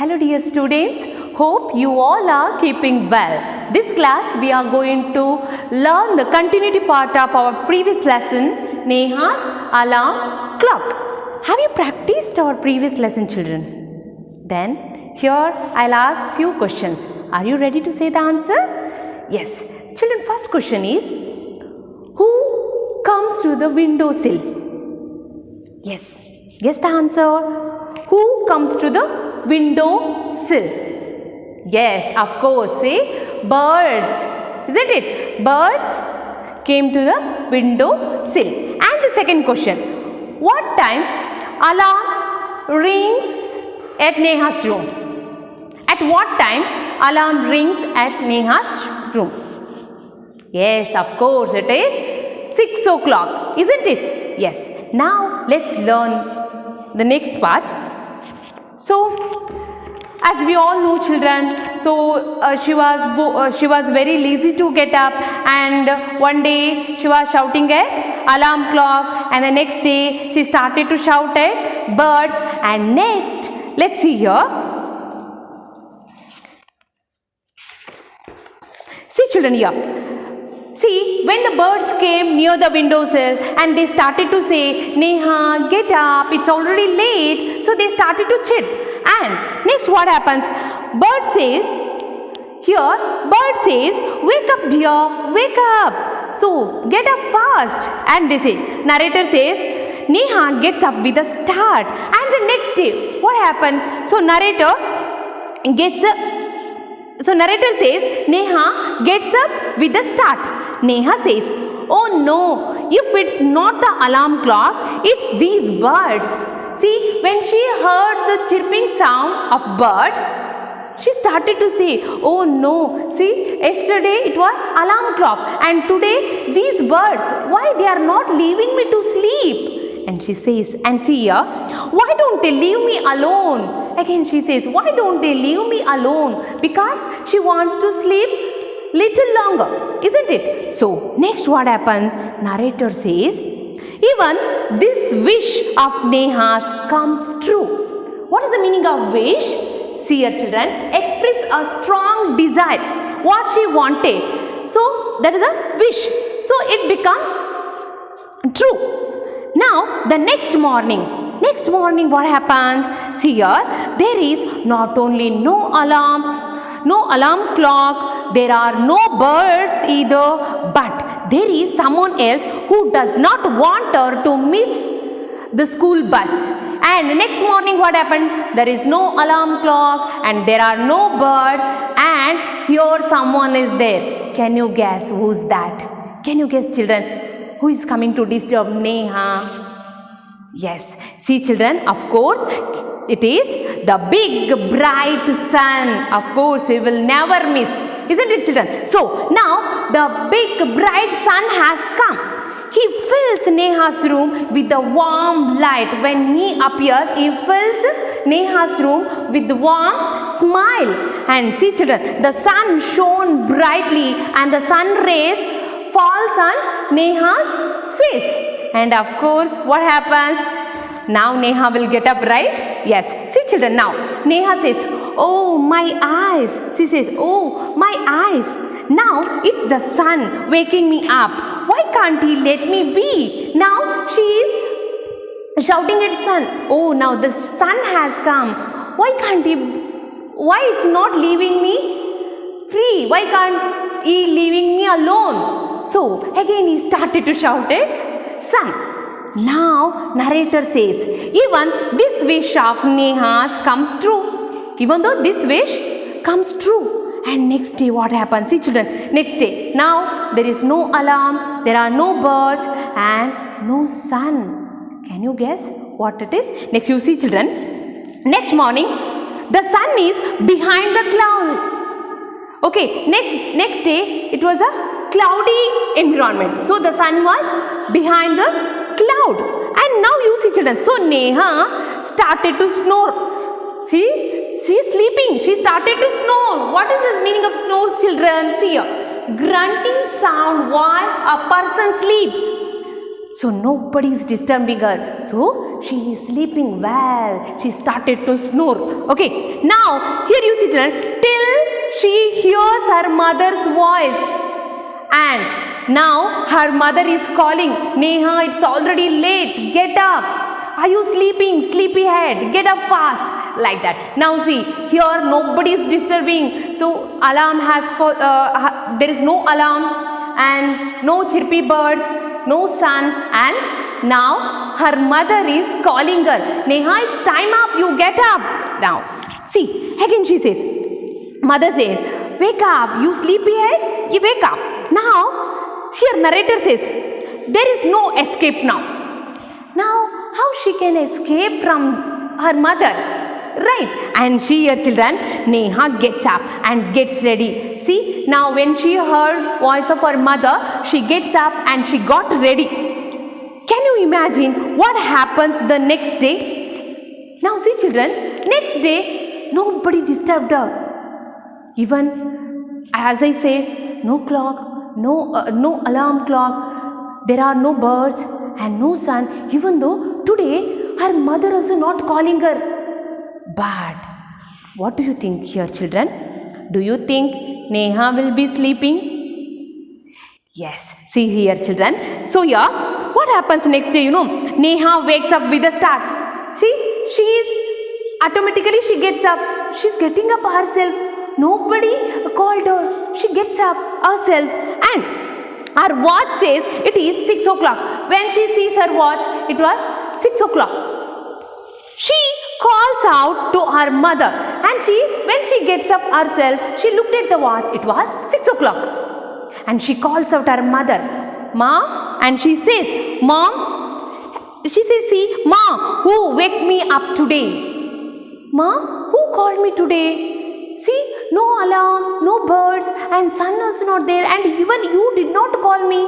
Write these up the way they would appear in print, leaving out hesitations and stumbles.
Hello dear students, hope you all are keeping well. This class we are going to learn the continuity part of our previous lesson, Neha's alarm clock. Have you practiced our previous lesson, children? Then here I'll ask few questions. Are you ready to say the answer? Yes. Children, first question is, who comes to the windowsill? Yes. Guess the answer. Who comes to the windowsill? Yes, of course. See, birds, isn't it? Birds came to the windowsill. And the second question, what time alarm rings at Neha's room? At what time alarm rings at Neha's room? Yes, of course, it is 6 o'clock, isn't it? Yes. Now let's learn the next part. So, as we all know, children, she was very lazy to get up, and one day she was shouting at alarm clock, and the next day she started to shout at birds. And next, let's see here. See, children, here. See, when the birds came near the windowsill and they started to say, Neha, get up, it's already late. So they started to chirp. And next what happens? Bird says, wake up dear, wake up. So get up fast. And they say, narrator says, Neha gets up with a start. And the next day, what happened? So narrator says, Neha gets up with a start. Neha says, oh no, if it's not the alarm clock, it's these birds. See, when she heard the chirping sound of birds, she started to say, oh no, see, yesterday it was alarm clock and today these birds, why they are not leaving me to sleep? And she says, and see here, why don't they leave me alone? Again she says, why don't they leave me alone? Because she wants to sleep little longer, isn't it? So next what happened? Narrator says, even this wish of Neha's comes true. What is the meaning of wish? See here, children, express a strong desire, what she wanted. So that is a wish. So it becomes true. Now the next morning what happens? See here, there is not only no alarm clock, there are no birds either, but there is someone else who does not want her to miss the school bus. And next morning what happened? There is no alarm clock and there are no birds, and here someone is there. Can you guess who's that? Can you guess, children? Who is coming to disturb Neha? Yes, see children, of course, it is the big bright sun. Of course, he will never miss, isn't it, children? So now the big bright sun has come. He fills Neha's room with the warm light. When he appears, he fills Neha's room with the warm smile. And see children, the sun shone brightly and the sun rays falls on Neha's face. And of course, what happens? Now Neha will get up, right? Yes. See children, now Neha says, oh my eyes. She says, oh my eyes. Now it's the sun waking me up. Why can't he let me be? Now she is shouting at sun. Oh, now the sun has come. Why it's not leaving me free? Why can't he leaving me alone? So again he started to shout at sun. Now narrator says, even this wish of Neha's comes true. Even though this wish comes true. And next day what happens? See children, next day, now there is no alarm, there are no birds and no sun. Can you guess what it is? Next you see children, next morning the sun is behind the cloud. Okay, next day it was a cloudy environment. So the sun was behind the cloud. And now you see children, so Neha started to snore. See, she is sleeping. She started to snore. What is the meaning of snores, children? See here, grunting sound while a person sleeps. So nobody is disturbing her. So she is sleeping well. She started to snore. Okay, now here you see children, till she hears her mother's voice. And now her mother is calling, Neha, it's already late, get up. Are you sleeping? Sleepyhead, get up fast. Like that. Now see, here nobody is disturbing. So alarm has, there is no alarm and no chirpy birds, no sun, and now her mother is calling her, Neha, it's time up, you get up. Now, see, again she says, mother says, wake up, you sleepyhead, you wake up. Now, here narrator says, there is no escape now. Now, how she can escape from her mother? Right, and she, here children, Neha gets up and gets ready. See, now when she heard voice of her mother, she gets up and she got ready. Can you imagine what happens the next day? Now see children, next day, nobody disturbed her. Even, as I said, no clock, no alarm clock, there are no birds and no sun, even though today her mother also not calling her. But what do you think here children? Do you think Neha will be sleeping? Yes, see here children. So here, what happens next day, Neha wakes up with a start. See, she is, automatically she gets up. She's getting up herself. Nobody called her. She gets up herself. And her watch says it is 6 o'clock. When she sees her watch, it was 6 o'clock. She calls out to her mother, and when she gets up herself, she looked at the watch, it was 6 o'clock. And she calls out her mother, Ma, and she says, Mom, she says, see, Ma, who wake me up today? Ma, who called me today? See, no alarm, no birds, and sun also not there, and even you did not call me.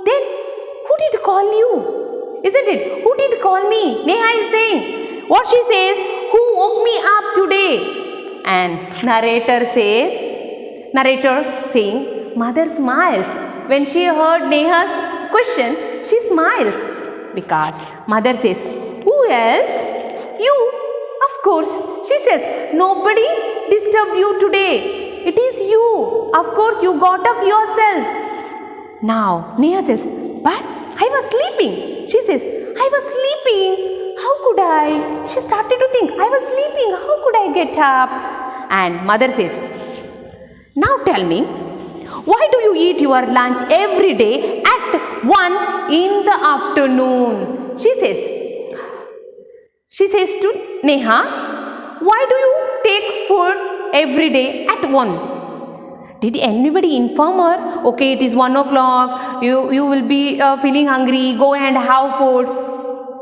Then, who did call you? Isn't it? Who did call me? Neha is saying. What she says, who woke me up today? And narrator saying, mother smiles. When she heard Neha's question, she smiles. Because mother says, who else? You. Of course. She says, nobody disturbed you today. It is you. Of course, you got up yourself. Now, Neha says, but I was sleeping. She says, I was sleeping. How could I? She started to think, I was sleeping. How could I get up? And mother says, now tell me, why do you eat your lunch every day at 1 in the afternoon? She says to Neha, why do you take food every day at 1? Did anybody inform her, okay, it is 1 o'clock, you will be feeling hungry, go and have food?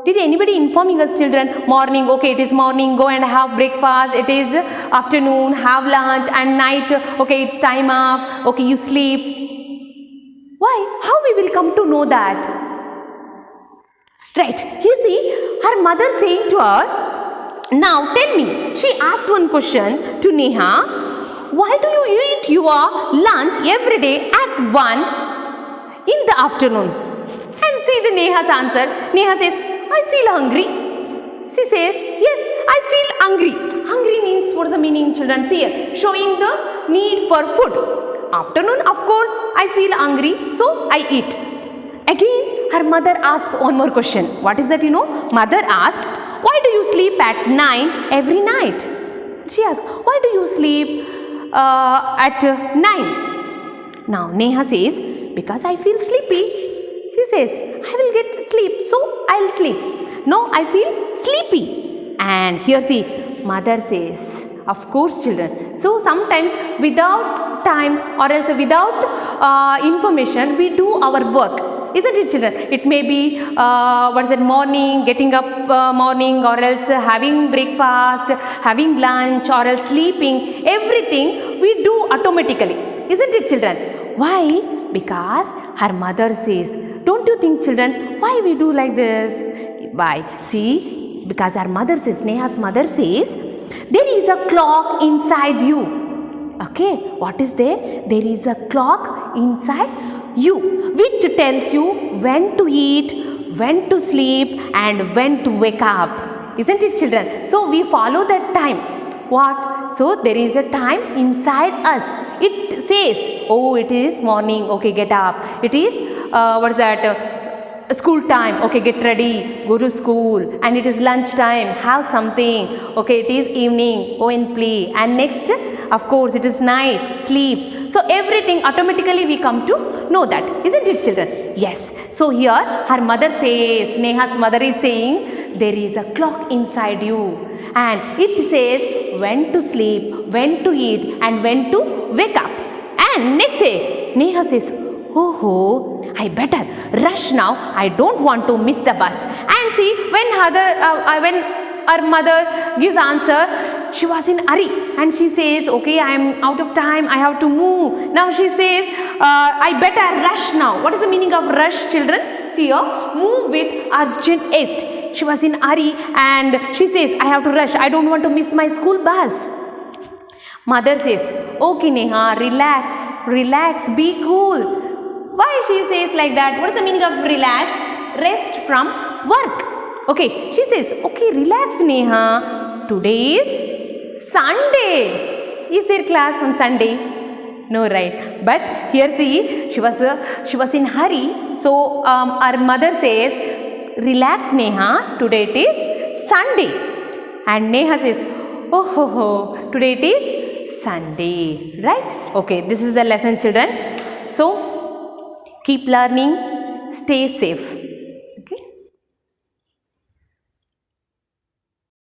Did anybody informing us children, morning, okay, it is morning, go and have breakfast, it is afternoon, have lunch, and night, okay, it's time up, okay, you sleep. Why? How we will come to know that? Right, you see, her mother saying to her, now tell me, she asked one question to Neha, why do you eat your lunch every day at 1 in the afternoon? And see the Neha's answer. Neha says, I feel hungry. She says, yes, I feel hungry. Hungry means, what is the meaning children? See here, showing the need for food. Afternoon, of course, I feel hungry, so I eat. Again, her mother asks one more question. What is that Mother asks, why do you sleep at 9 every night? She asks, why do you sleep at 9? Now, Neha says, because I feel sleepy. She says, I will get sleep, so I'll sleep. No, I feel sleepy. And here see, mother says, of course children. So sometimes without time or else without information, we do our work. Isn't it children? It may be, morning, getting up morning, or else having breakfast, having lunch, or else sleeping. Everything we do automatically. Isn't it children? Why? Because her mother says, don't you think children, why we do like this? Why? See, because her mother says, Neha's mother says, there is a clock inside you. Okay, what is there? There is a clock inside you, which tells you when to eat, when to sleep, and when to wake up. Isn't it, children? So we follow that time. What? So there is a time inside us. It says, oh, it is morning. Okay, get up. It is, what is that? School time. Okay, get ready. Go to school. And it is lunch time. Have something. Okay, it is evening. Go and play. And next, of course, it is night. Sleep. So everything automatically we come to know that. Isn't it, children? Yes. So here her mother says, Neha's mother is saying, there is a clock inside you. And it says when to sleep, when to eat, and when to wake up. And next day, Neha says, oh, I better rush now. I don't want to miss the bus. And see, when her mother gives answer, she was in hurry. And she says, okay, I am out of time. I have to move. Now she says, I better rush now. What is the meaning of rush, children? See here, move with urgent haste. She was in hurry and she says, I have to rush. I don't want to miss my school bus. Mother says, okay, Neha, relax, be cool. Why she says like that? What is the meaning of relax? Rest from work. Okay, she says, okay, relax, Neha. Today is Sunday. Is there class on Sunday? No, right? But here see, she was in hurry. So our mother says, relax, Neha. Today it is Sunday. And Neha says, oh, today it is Sunday. Right? Okay, this is the lesson, children. So keep learning. Stay safe.